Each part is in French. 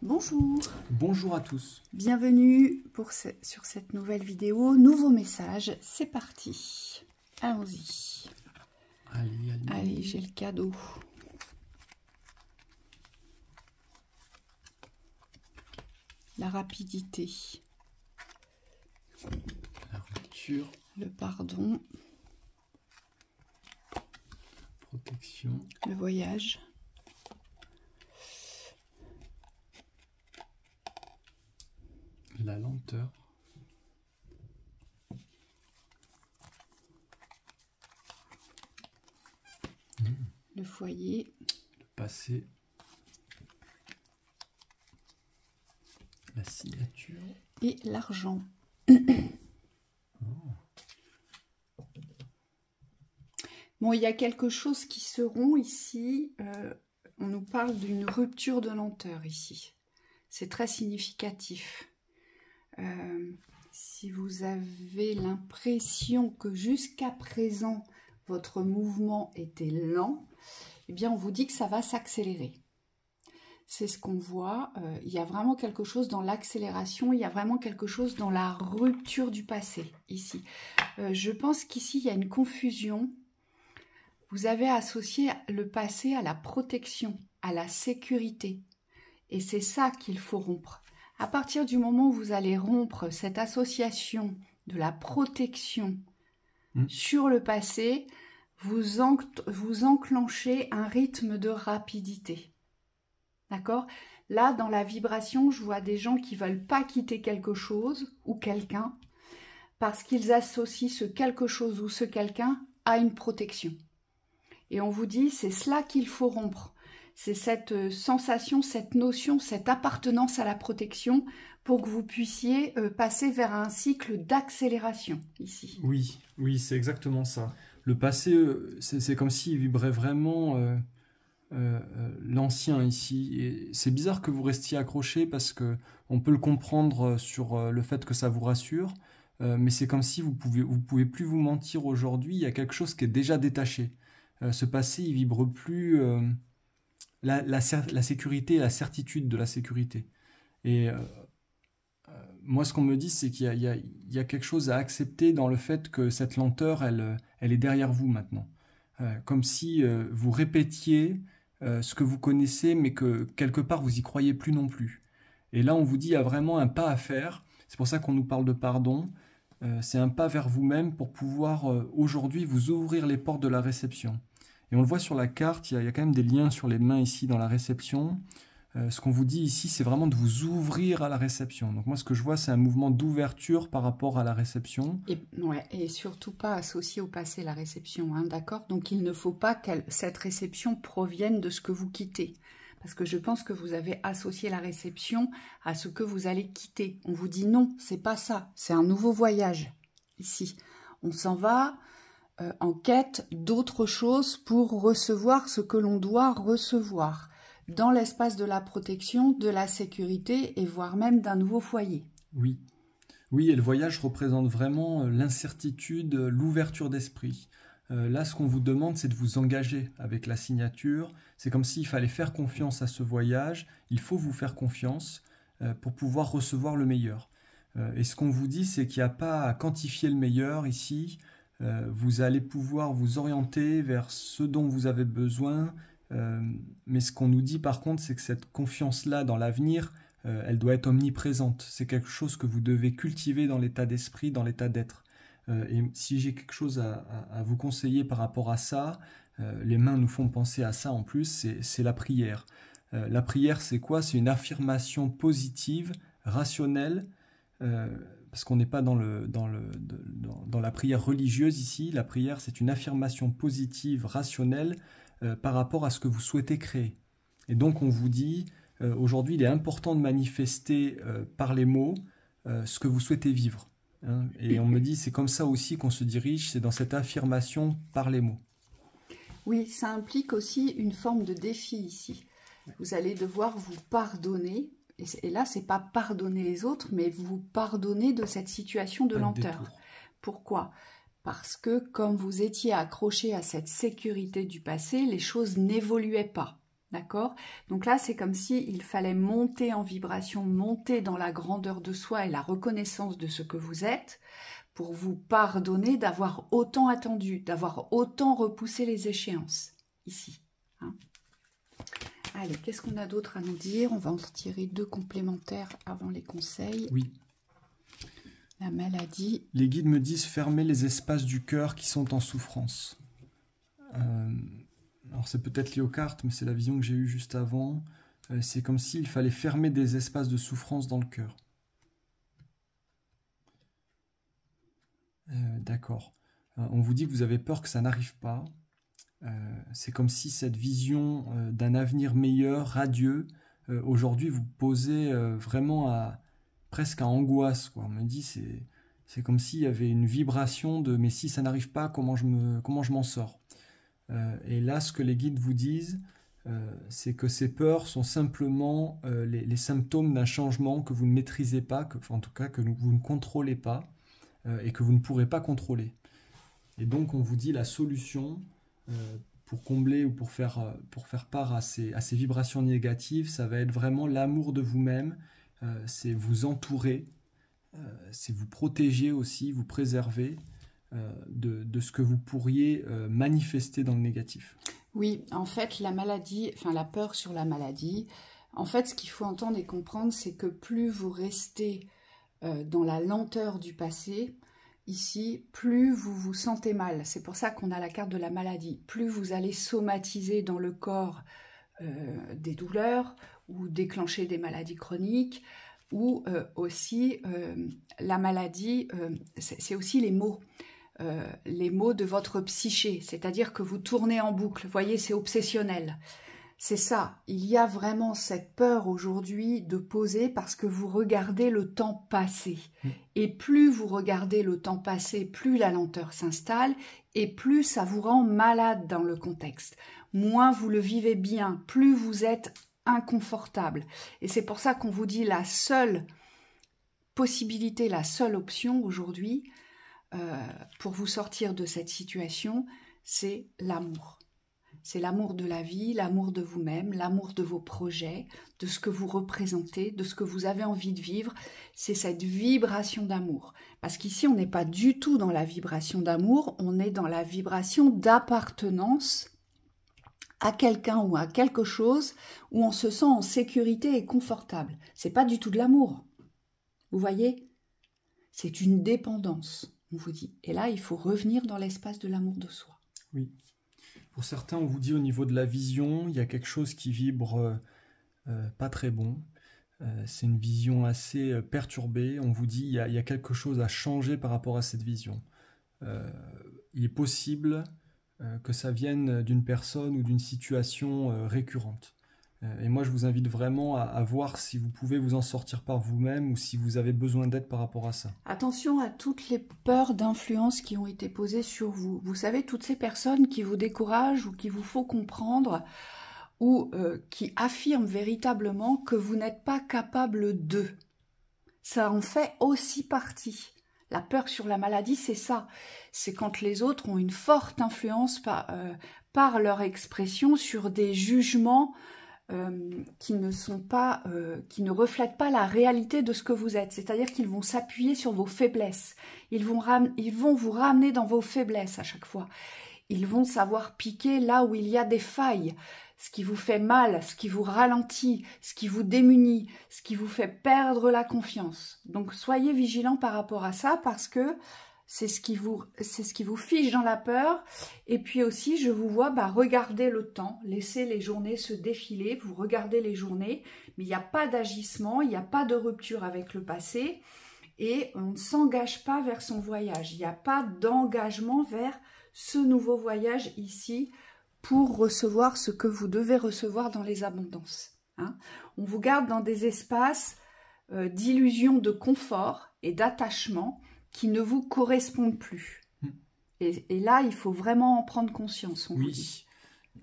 Bonjour. Bonjour à tous. Bienvenue sur cette nouvelle vidéo. Nouveau message, c'est parti. Allons-y. Allez, j'ai le cadeau. La rapidité. La rupture. Le pardon. Protection. Le voyage. La lenteur. Le foyer. Le passé. La signature. Et l'argent. Bon, il y a quelque chose qui se rompt ici. On nous parle d'une rupture de lenteur ici. C'est très significatif. Si vous avez l'impression que jusqu'à présent, votre mouvement était lent, eh bien, on vous dit que ça va s'accélérer. C'est ce qu'on voit. Il y a vraiment quelque chose dans l'accélération, il y a vraiment quelque chose dans la rupture du passé, ici. Je pense qu'ici, il y a une confusion. Vous avez associé le passé à la protection, à la sécurité. Et c'est ça qu'il faut rompre. À partir du moment où vous allez rompre cette association de la protection sur le passé, vous enclenchez un rythme de rapidité. D'accord? Là, dans la vibration, je vois des gens qui ne veulent pas quitter quelque chose ou quelqu'un parce qu'ils associent ce quelque chose ou ce quelqu'un à une protection. Et on vous dit, c'est cela qu'il faut rompre. C'est cette sensation, cette notion, cette appartenance à la protection pour que vous puissiez passer vers un cycle d'accélération ici. Oui, c'est exactement ça. Le passé, c'est comme s'il vibrait vraiment l'ancien ici. Et c'est bizarre que vous restiez accroché parce que on peut le comprendre sur le fait que ça vous rassure, mais c'est comme si vous pouvez plus vous mentir aujourd'hui. Il y a quelque chose qui est déjà détaché. Ce passé, il vibre plus la sécurité, la certitude de la sécurité. Et moi, ce qu'on me dit, c'est qu'il y a quelque chose à accepter dans le fait que cette lenteur, elle est derrière vous maintenant. Comme si vous répétiez ce que vous connaissez, mais que quelque part, vous y croyez plus non plus. Et là, on vous dit, il y a vraiment un pas à faire. C'est pour ça qu'on nous parle de pardon. C'est un pas vers vous-même pour pouvoir aujourd'hui vous ouvrir les portes de la réception. Et on le voit sur la carte, il y a quand même des liens sur les mains ici dans la réception. Ce qu'on vous dit ici, c'est vraiment de vous ouvrir à la réception. Donc moi, ce que je vois, c'est un mouvement d'ouverture par rapport à la réception. Et surtout pas associé au passé la réception, hein, d'accord? Donc il ne faut pas que cette réception provienne de ce que vous quittez. Parce que je pense que vous avez associé la réception à ce que vous allez quitter. On vous dit non, c'est pas ça. C'est un nouveau voyage, ici. On s'en va en quête d'autre chose pour recevoir ce que l'on doit recevoir dans l'espace de la protection, de la sécurité et voire même d'un nouveau foyer. Oui, et le voyage représente vraiment l'incertitude, l'ouverture d'esprit. Là, ce qu'on vous demande, c'est de vous engager avec la signature. C'est comme s'il fallait faire confiance à ce voyage. Il faut vous faire confiance pour pouvoir recevoir le meilleur. Et ce qu'on vous dit, c'est qu'il n'y a pas à quantifier le meilleur ici. Vous allez pouvoir vous orienter vers ce dont vous avez besoin. Mais ce qu'on nous dit par contre, c'est que cette confiance-là dans l'avenir, elle doit être omniprésente. C'est quelque chose que vous devez cultiver dans l'état d'esprit, dans l'état d'être. Et si j'ai quelque chose à vous conseiller par rapport à ça, les mains nous font penser à ça en plus, c'est la prière. La prière, c'est quoi? C'est une affirmation positive, rationnelle, parce qu'on n'est pas dans la prière religieuse ici. La prière, c'est une affirmation positive, rationnelle, par rapport à ce que vous souhaitez créer. Et donc on vous dit, aujourd'hui il est important de manifester par les mots ce que vous souhaitez vivre. Hein. Et on me dit, c'est comme ça aussi qu'on se dirige, c'est dans cette affirmation par les mots. Oui, ça implique aussi une forme de défi ici. Vous allez devoir vous pardonner, et là c'est pas pardonner les autres, mais vous pardonner de cette situation de lenteur. Pourquoi ? Parce que comme vous étiez accroché à cette sécurité du passé, les choses n'évoluaient pas. D'accord? Donc là, c'est comme si il fallait monter en vibration, monter dans la grandeur de soi et la reconnaissance de ce que vous êtes pour vous pardonner d'avoir autant attendu, d'avoir autant repoussé les échéances ici. Hein. Allez, qu'est-ce qu'on a d'autre à nous dire? On va en tirer 2 complémentaires avant les conseils. Oui. La maladie. Les guides me disent fermer les espaces du cœur qui sont en souffrance. Alors c'est peut-être lié aux cartes, mais c'est la vision que j'ai eue juste avant. C'est comme s'il fallait fermer des espaces de souffrance dans le cœur. D'accord. On vous dit que vous avez peur que ça n'arrive pas. C'est comme si cette vision d'un avenir meilleur, radieux, aujourd'hui vous posez vraiment presque à angoisse, quoi. On me dit c'est comme s'il y avait une vibration de mais si ça n'arrive pas, comment je m'en sors? Et là, ce que les guides vous disent, c'est que ces peurs sont simplement les symptômes d'un changement que vous ne maîtrisez pas, en tout cas que vous ne contrôlez pas et que vous ne pourrez pas contrôler. Et donc, on vous dit la solution pour combler ou pour faire part à ces vibrations négatives, ça va être vraiment l'amour de vous-même, c'est vous entourer, c'est vous protéger aussi, vous préserver de ce que vous pourriez manifester dans le négatif. Oui, en fait, la maladie, enfin la peur sur la maladie, en fait, ce qu'il faut entendre et comprendre, c'est que plus vous restez dans la lenteur du passé, ici, plus vous vous sentez mal. C'est pour ça qu'on a la carte de la maladie. Plus vous allez somatiser dans le corps des douleurs ou déclencher des maladies chroniques, ou aussi la maladie, c'est aussi les maux de votre psyché, c'est-à-dire que vous tournez en boucle, vous voyez, c'est obsessionnel. C'est ça, il y a vraiment cette peur aujourd'hui de poser parce que vous regardez le temps passer. Et plus vous regardez le temps passer, plus la lenteur s'installe et plus ça vous rend malade dans le contexte. Moins vous le vivez bien, plus vous êtes inconfortable. Et c'est pour ça qu'on vous dit la seule possibilité, la seule option aujourd'hui, pour vous sortir de cette situation, c'est l'amour. C'est l'amour de la vie, l'amour de vous-même, l'amour de vos projets, de ce que vous représentez, de ce que vous avez envie de vivre. C'est cette vibration d'amour. Parce qu'ici, on n'est pas du tout dans la vibration d'amour, on est dans la vibration d'appartenance à quelqu'un ou à quelque chose où on se sent en sécurité et confortable. C'est pas du tout de l'amour. Vous voyez? C'est une dépendance. On vous dit. Et là, il faut revenir dans l'espace de l'amour de soi. Oui. Pour certains, on vous dit au niveau de la vision, il y a quelque chose qui vibre pas très bon. C'est une vision assez perturbée. On vous dit il y a quelque chose à changer par rapport à cette vision. Il est possible que ça vienne d'une personne ou d'une situation récurrente. Et moi, je vous invite vraiment à voir si vous pouvez vous en sortir par vous-même ou si vous avez besoin d'aide par rapport à ça. Attention à toutes les peurs d'influence qui ont été posées sur vous. Vous savez, toutes ces personnes qui vous découragent ou qui vous font comprendre ou qui affirment véritablement que vous n'êtes pas capable d'eux. Ça en fait aussi partie. La peur sur la maladie, c'est ça. C'est quand les autres ont une forte influence par leur expression sur des jugements qui ne reflètent pas la réalité de ce que vous êtes. C'est-à-dire qu'ils vont s'appuyer sur vos faiblesses. Ils vont vous ramener dans vos faiblesses à chaque fois. Ils vont savoir piquer là où il y a des failles, ce qui vous fait mal, ce qui vous ralentit, ce qui vous démunit, ce qui vous fait perdre la confiance. Donc soyez vigilants par rapport à ça parce que c'est ce qui vous fiche dans la peur. Et puis aussi, je vous vois regarder le temps, laisser les journées se défiler, vous regardez les journées, mais il n'y a pas d'agissement, il n'y a pas de rupture avec le passé et on ne s'engage pas vers son voyage. Il n'y a pas d'engagement vers ce nouveau voyage ici pour recevoir ce que vous devez recevoir dans les abondances. Hein. On vous garde dans des espaces d'illusion de confort et d'attachement qui ne vous correspondent plus. Et là, il faut vraiment en prendre conscience. Oui.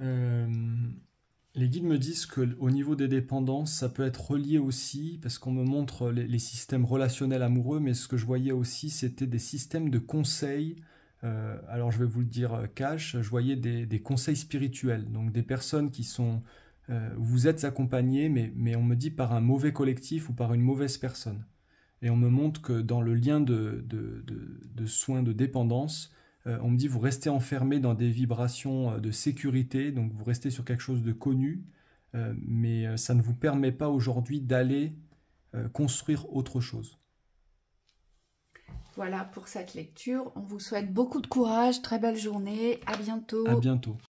Les guides me disent qu'au niveau des dépendances, ça peut être relié aussi, parce qu'on me montre les systèmes relationnels amoureux, mais ce que je voyais aussi, c'était des systèmes de conseils. Alors, je vais vous le dire cash, je voyais des conseils spirituels, donc des personnes qui sont vous êtes accompagné, mais on me dit par un mauvais collectif ou par une mauvaise personne. Et on me montre que dans le lien de soins de dépendance, on me dit vous restez enfermé dans des vibrations de sécurité, donc vous restez sur quelque chose de connu, mais ça ne vous permet pas aujourd'hui d'aller construire autre chose. Voilà pour cette lecture. On vous souhaite beaucoup de courage, très belle journée, à bientôt. À bientôt.